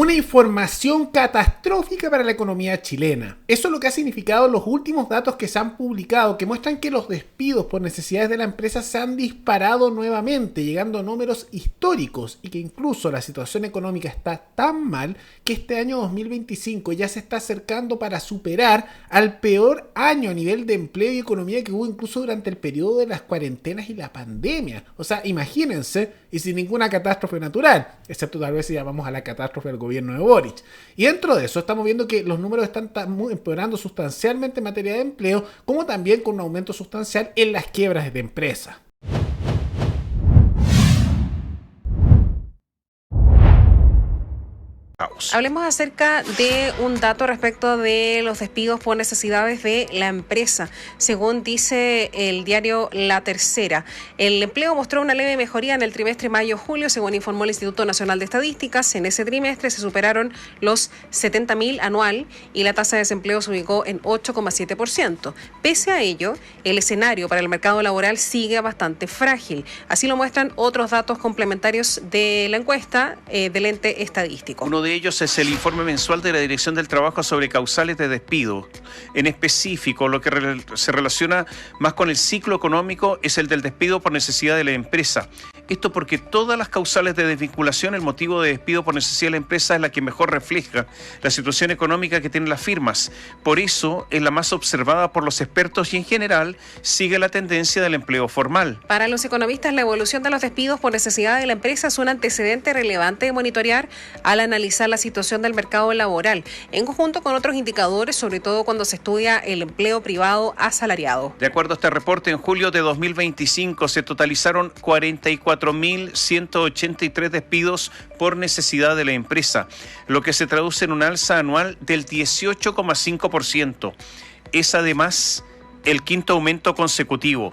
Una información catastrófica para la economía chilena. Eso es lo que ha significado los últimos datos que se han publicado, que muestran que los despidos por necesidades de la empresa se han disparado nuevamente, llegando a números históricos, y que incluso la situación económica está tan mal que este año 2025 ya se está acercando para superar al peor año a nivel de empleo y economía que hubo incluso durante el periodo de las cuarentenas y la pandemia. O sea, imagínense, y sin ninguna catástrofe natural, excepto tal vez si llamamos a la catástrofe del gobierno de Boric. Y dentro de eso estamos viendo que los números están empeorando sustancialmente en materia de empleo, como también con un aumento sustancial en las quiebras de empresas. Hablemos acerca de un dato respecto de los despidos por necesidades de la empresa. Según dice el diario La Tercera, el empleo mostró una leve mejoría en el trimestre mayo-julio, según informó el Instituto Nacional de Estadísticas. En ese trimestre se superaron los 70.000 anual y la tasa de desempleo se ubicó en 8,7%. Pese a ello, el escenario para el mercado laboral sigue bastante frágil. Así lo muestran otros datos complementarios de la encuesta del ente estadístico. Uno de ellos es el informe mensual de la Dirección del Trabajo sobre causales de despido. En específico, lo que se relaciona más con el ciclo económico es el del despido por necesidad de la empresa. Esto porque todas las causales de desvinculación, el motivo de despido por necesidad de la empresa es la que mejor refleja la situación económica que tienen las firmas. Por eso es la más observada por los expertos y en general sigue la tendencia del empleo formal. Para los economistas, la evolución de los despidos por necesidad de la empresa es un antecedente relevante de monitorear al analizar la situación del mercado laboral, en conjunto con otros indicadores, sobre todo cuando se estudia el empleo privado asalariado. De acuerdo a este reporte, en julio de 2025 se totalizaron 44.183 despidos por necesidad de la empresa, lo que se traduce en un alza anual del 18,5%. Es además el quinto aumento consecutivo.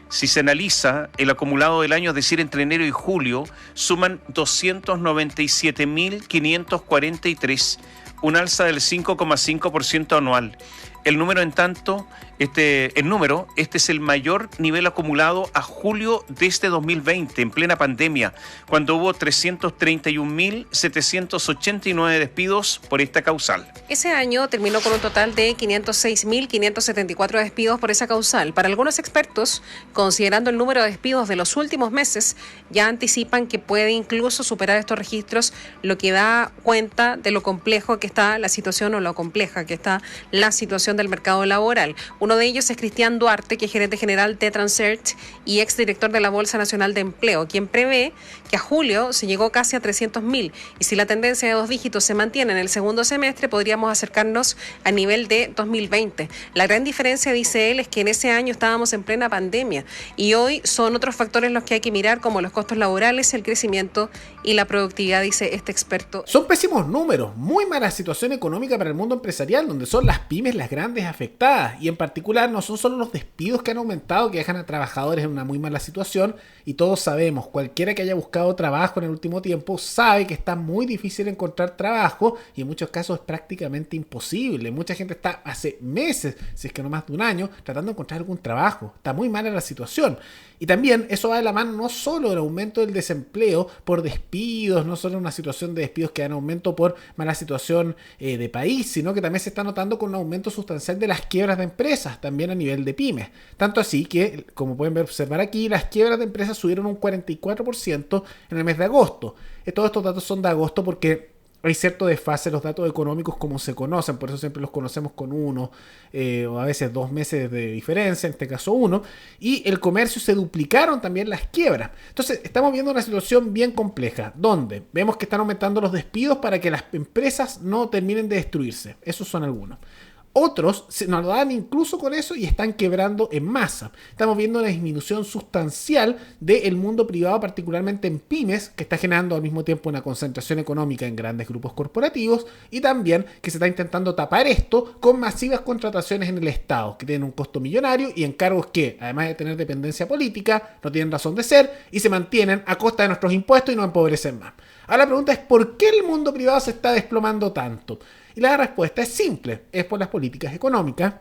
Si se analiza el acumulado del año, es decir, entre enero y julio, suman 297.543, un alza del 5,5% anual. El número, en tanto, este es el mayor nivel acumulado a julio de este 2020, en plena pandemia, cuando hubo 331.789 despidos por esta causal. Ese año terminó con un total de 506.574 despidos por esa causal. Para algunos expertos, considerando el número de despidos de los últimos meses, ya anticipan que puede incluso superar estos registros, lo que da cuenta de lo complejo que está la situación o lo compleja que está la situación del mercado laboral. Uno de ellos es Cristian Duarte, que es gerente general de Transearch y exdirector de la Bolsa Nacional de Empleo, quien prevé que a julio se llegó casi a 300.000 y si la tendencia de dos dígitos se mantiene en el segundo semestre podríamos acercarnos a nivel de 2020. La gran diferencia, dice él, es que en ese año estábamos en plena pandemia y hoy son otros factores los que hay que mirar, como los costos laborales, el crecimiento y la productividad, dice este experto. Son pésimos números, muy mala situación económica para el mundo empresarial, donde son las pymes las grandes afectadas, y en particular no son solo los despidos que han aumentado, que dejan a trabajadores en una muy mala situación, y todos sabemos, cualquiera que haya buscado trabajo en el último tiempo sabe que está muy difícil encontrar trabajo, y en muchos casos es prácticamente imposible. Mucha gente está hace meses, si es que no más de un año, tratando de encontrar algún trabajo. Está muy mala la situación. Y también eso va de la mano no solo del aumento del desempleo por despidos, no solo una situación de despidos que dan aumento por mala situación de país, sino que también se está notando con un aumento sustancial de las quiebras de empresas, también a nivel de pymes. Tanto así que, como pueden observar aquí, las quiebras de empresas subieron un 44% en el mes de agosto. Todos estos datos son de agosto porque hay cierto desfase en los datos económicos como se conocen, por eso siempre los conocemos con uno o a veces 2 meses de diferencia, en este caso 1, y el comercio se duplicaron también las quiebras. Entonces estamos viendo una situación bien compleja, donde vemos que están aumentando los despidos para que las empresas no terminen de destruirse. Esos son algunos. Otros se nos dan incluso con eso y están quebrando en masa. Estamos viendo una disminución sustancial del mundo privado, particularmente en pymes, que está generando al mismo tiempo una concentración económica en grandes grupos corporativos, y también que se está intentando tapar esto con masivas contrataciones en el Estado, que tienen un costo millonario y encargos que, además de tener dependencia política, no tienen razón de ser y se mantienen a costa de nuestros impuestos y nos empobrecen más. Ahora la pregunta es, ¿por qué el mundo privado se está desplomando tanto? Y la respuesta es simple, es por las políticas económicas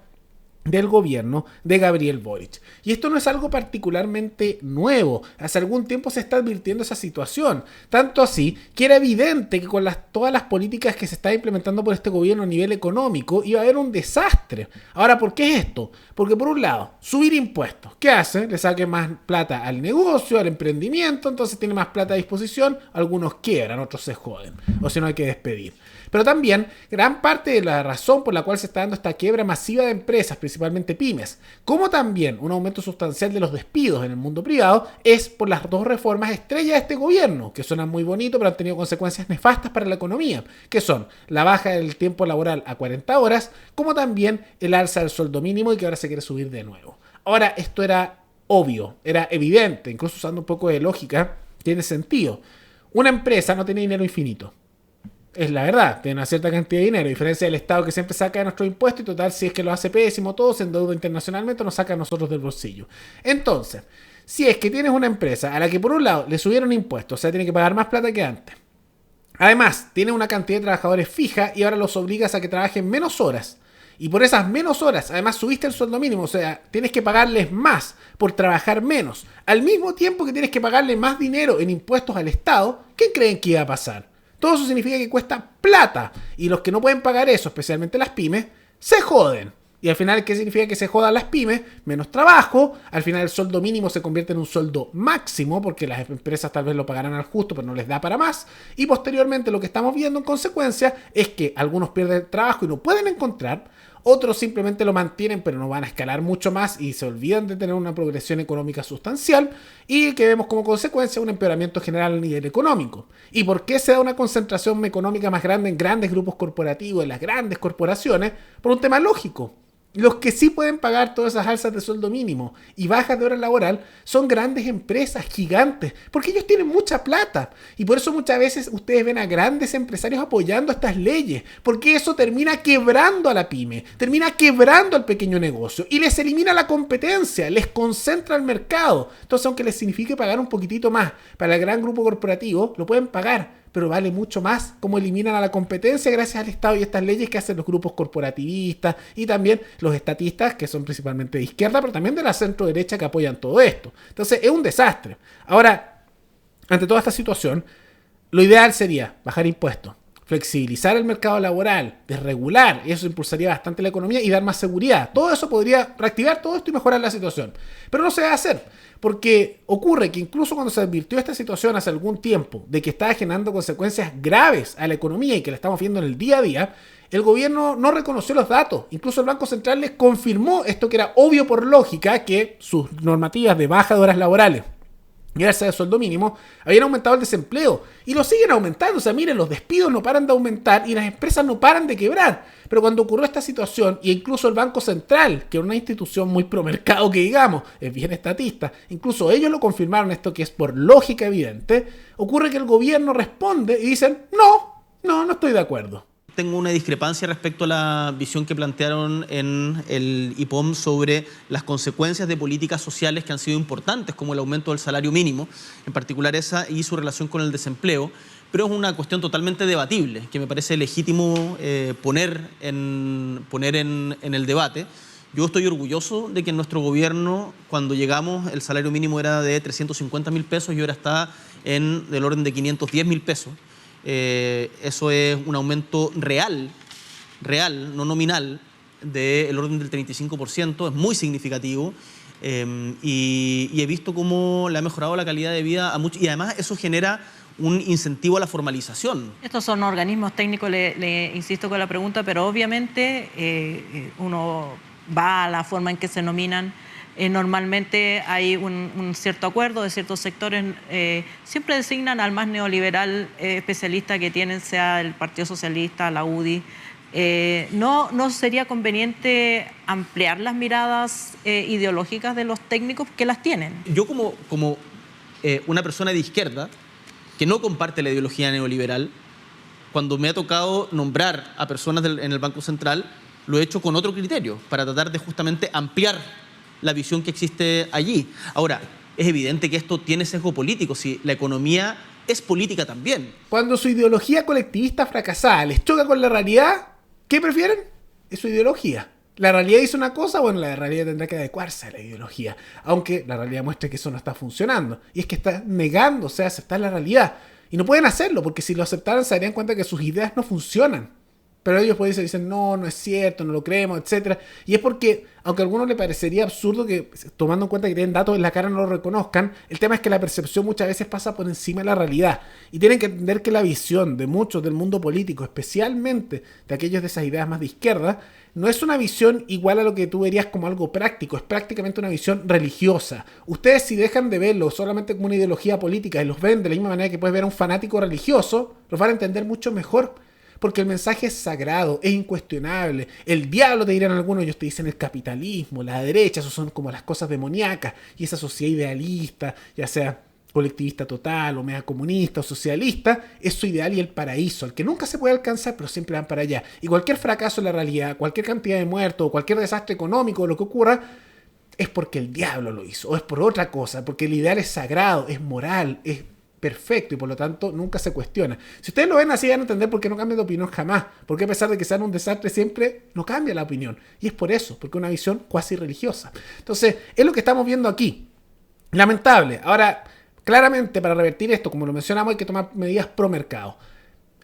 del gobierno de Gabriel Boric. Y esto no es algo particularmente nuevo. Hace algún tiempo se está advirtiendo esa situación. Tanto así que era evidente que con todas las políticas que se están implementando por este gobierno a nivel económico iba a haber un desastre. Ahora, ¿por qué es esto? Porque por un lado, subir impuestos. ¿Qué hace? Le saque más plata al negocio, al emprendimiento, entonces tiene más plata a disposición. Algunos quiebran, otros se joden. O si no, hay que despedir. Pero también, gran parte de la razón por la cual se está dando esta quiebra masiva de empresas, principalmente pymes, como también un aumento sustancial de los despidos en el mundo privado, es por las dos reformas estrella de este gobierno, que suenan muy bonito, pero han tenido consecuencias nefastas para la economía, que son la baja del tiempo laboral a 40 horas, como también el alza del sueldo mínimo y que ahora se quiere subir de nuevo. Ahora, esto era obvio, era evidente, incluso usando un poco de lógica, tiene sentido. Una empresa no tiene dinero infinito. Es la verdad, tiene una cierta cantidad de dinero, a diferencia del Estado que siempre saca de nuestros impuestos y total, si es que lo hace pésimo todo, se endeuda internacionalmente, nos saca a nosotros del bolsillo. Entonces, si es que tienes una empresa a la que por un lado le subieron impuestos, o sea, tiene que pagar más plata que antes. Además, tiene una cantidad de trabajadores fija y ahora los obligas a que trabajen menos horas. Y por esas menos horas, además subiste el sueldo mínimo, o sea, tienes que pagarles más por trabajar menos. Al mismo tiempo que tienes que pagarle más dinero en impuestos al Estado, ¿qué creen que iba a pasar? Todo eso significa que cuesta plata. Y los que no pueden pagar eso, especialmente las pymes, se joden. Y al final, ¿qué significa que se jodan las pymes? Menos trabajo. Al final el sueldo mínimo se convierte en un sueldo máximo, porque las empresas tal vez lo pagarán al justo, pero no les da para más. Y posteriormente lo que estamos viendo en consecuencia es que algunos pierden trabajo y no pueden encontrar. Otros simplemente lo mantienen, pero no van a escalar mucho más y se olvidan de tener una progresión económica sustancial, y que vemos como consecuencia un empeoramiento general a nivel económico. ¿Y por qué se da una concentración económica más grande en grandes grupos corporativos, en las grandes corporaciones? Por un tema lógico. Los que sí pueden pagar todas esas alzas de sueldo mínimo y bajas de hora laboral son grandes empresas gigantes, porque ellos tienen mucha plata. Y por eso muchas veces ustedes ven a grandes empresarios apoyando estas leyes, porque eso termina quebrando a la pyme, termina quebrando al pequeño negocio y les elimina la competencia, les concentra el mercado. Entonces, aunque les signifique pagar un poquitito más para el gran grupo corporativo, lo pueden pagar, pero vale mucho más cómo eliminan a la competencia gracias al Estado y estas leyes que hacen los grupos corporativistas y también los estatistas, que son principalmente de izquierda, pero también de la centro derecha, que apoyan todo esto. Entonces es un desastre. Ahora, ante toda esta situación, lo ideal sería bajar impuestos, flexibilizar el mercado laboral, desregular, y eso impulsaría bastante la economía y dar más seguridad. Todo eso podría reactivar todo esto y mejorar la situación. Pero no se va a hacer. Porque ocurre que incluso cuando se advirtió esta situación hace algún tiempo de que estaba generando consecuencias graves a la economía y que la estamos viendo en el día a día, el gobierno no reconoció los datos. Incluso el Banco Central les confirmó esto que era obvio por lógica, que sus normativas de baja de horas laborales y alza de sueldo mínimo habían aumentado el desempleo y lo siguen aumentando. O sea, miren, los despidos no paran de aumentar y las empresas no paran de quebrar. Pero cuando ocurrió esta situación, y incluso el Banco Central, que es una institución muy promercado que digamos, es bien estatista, incluso ellos lo confirmaron, esto que es por lógica evidente, ocurre que el gobierno responde y dicen, no estoy de acuerdo. Tengo una discrepancia respecto a la visión que plantearon en el IPOM sobre las consecuencias de políticas sociales que han sido importantes, como el aumento del salario mínimo, en particular esa, y su relación con el desempleo, pero es una cuestión totalmente debatible, que me parece legítimo poner en el debate. Yo estoy orgulloso de que en nuestro gobierno, cuando llegamos, el salario mínimo era de 350.000 pesos y ahora está del orden de 510.000 pesos. Eso es un aumento real, no nominal, del orden del 35%, es muy significativo, y he visto cómo le ha mejorado la calidad de vida a muchos, y además eso genera un incentivo a la formalización. Estos son organismos técnicos, le insisto con la pregunta, pero obviamente uno va a la forma en que se nominan. Normalmente hay un cierto acuerdo de ciertos sectores, siempre designan al más neoliberal especialista que tienen, sea el Partido Socialista, la UDI. ¿No sería conveniente ampliar las miradas ideológicas de los técnicos que las tienen? Yo como una persona de izquierda que no comparte la ideología neoliberal, cuando me ha tocado nombrar a personas en el Banco Central, lo he hecho con otro criterio, para tratar de justamente ampliar la visión que existe allí. Ahora, es evidente que esto tiene sesgo político, si la economía es política también. Cuando su ideología colectivista fracasada les choca con la realidad, ¿qué prefieren? Es su ideología. La realidad dice una cosa, bueno, la realidad tendrá que adecuarse a la ideología, aunque la realidad muestra que eso no está funcionando, y es que está negándose a aceptar la realidad, y no pueden hacerlo, porque si lo aceptaran se darían cuenta que sus ideas no funcionan. Pero ellos pues dicen, no, no es cierto, no lo creemos, etcétera. Y es porque, aunque a algunos les parecería absurdo que, tomando en cuenta que tienen datos en la cara, no lo reconozcan, el tema es que la percepción muchas veces pasa por encima de la realidad. Y tienen que entender que la visión de muchos del mundo político, especialmente de aquellos de esas ideas más de izquierda, no es una visión igual a lo que tú verías como algo práctico, es prácticamente una visión religiosa. Ustedes, si dejan de verlo solamente como una ideología política y los ven de la misma manera que puedes ver a un fanático religioso, los van a entender mucho mejor. Porque el mensaje es sagrado, es incuestionable. El diablo, te dirán algunos, ellos te dicen el capitalismo, la derecha, eso son como las cosas demoníacas. Y esa sociedad idealista, ya sea colectivista total, o mega comunista, o socialista, es su ideal y el paraíso, el que nunca se puede alcanzar, pero siempre van para allá. Y cualquier fracaso en la realidad, cualquier cantidad de muertos, o cualquier desastre económico, o lo que ocurra, es porque el diablo lo hizo, o es por otra cosa, porque el ideal es sagrado, es moral, es perfecto y por lo tanto nunca se cuestiona. Si ustedes lo ven así van a entender por qué no cambia de opinión jamás, porque a pesar de que sean un desastre siempre no cambia la opinión, y es por eso, porque es una visión cuasi religiosa. Entonces es lo que estamos viendo aquí, lamentable. Ahora, claramente para revertir esto, como lo mencionamos, hay que tomar medidas pro mercado.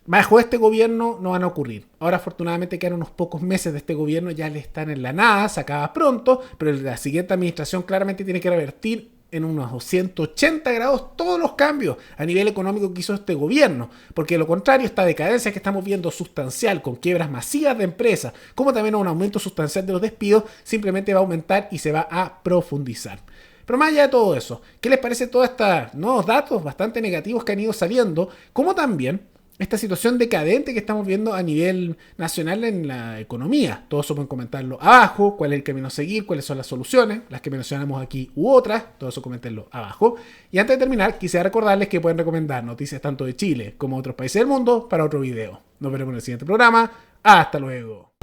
Bajo este gobierno no van a ocurrir. Ahora afortunadamente quedan unos pocos meses de este gobierno, ya le están en la nada, se acaba pronto, pero la siguiente administración claramente tiene que revertir en unos 180 grados todos los cambios a nivel económico que hizo este gobierno, porque de lo contrario esta decadencia que estamos viendo sustancial, con quiebras masivas de empresas, como también un aumento sustancial de los despidos, simplemente va a aumentar y se va a profundizar. Pero más allá de todo eso, ¿qué les parece todos estos nuevos datos bastante negativos que han ido saliendo? Como también esta situación decadente que estamos viendo a nivel nacional en la economía. Todo eso pueden comentarlo abajo, cuál es el camino a seguir, cuáles son las soluciones, las que mencionamos aquí u otras, todo eso comentenlo abajo. Y antes de terminar, quisiera recordarles que pueden recomendar noticias tanto de Chile como de otros países del mundo para otro video. Nos veremos en el siguiente programa. Hasta luego.